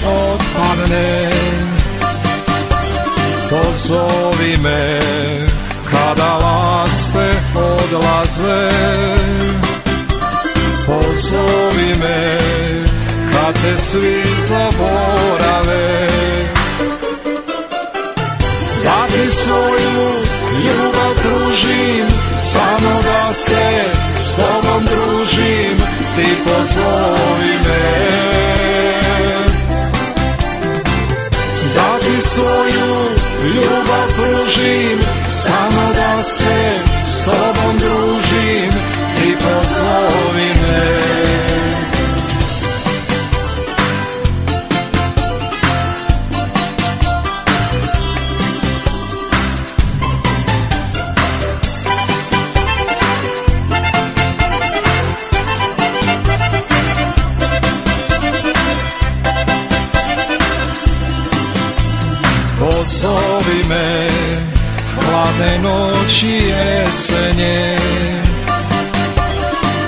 otpadne. Pozovi me kada laste odlaze, pozovi me kad te svi zaborave. Da ti svoju ljubav pružim, samo da se s tobom družim, ti pozovi me. Da ti svoju ljubav pružim, samo da se s tobom družim, ti pozovi me. Pozovi me hladne noći jesenje,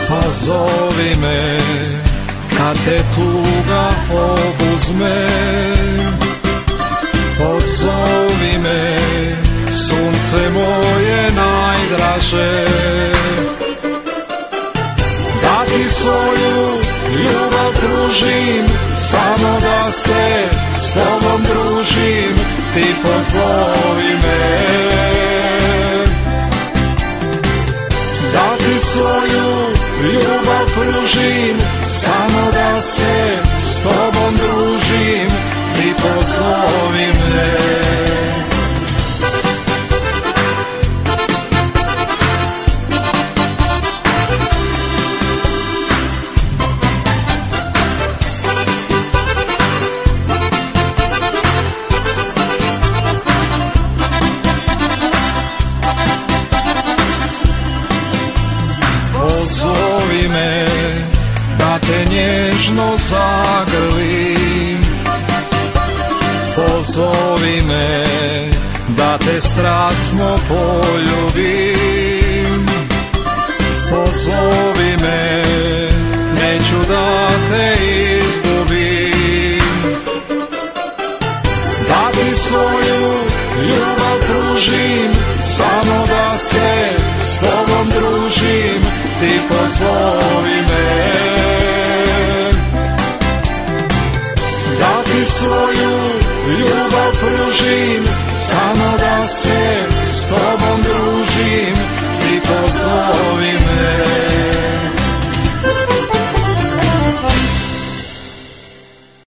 pozovi me kad te tuga obuzme, pozovi me sunce moje najdraže. Da ti svoju ljubav pružim, samo da se s tobom družim, ti pozovi me. Da ti svoju ljubav pružim, samo da se s tobom družim, ti pozovi me. Pozovi me da te nježno zagrlim, pozovi me da te strasno poljubim, pozovi me, neću da te izgubim. Da ti svoju ljubav pružim, samo da se s tobom družim, ti pozovi me. Da ti svoju ljubav pružim, samo da se s tobom družim, ti pozovi me.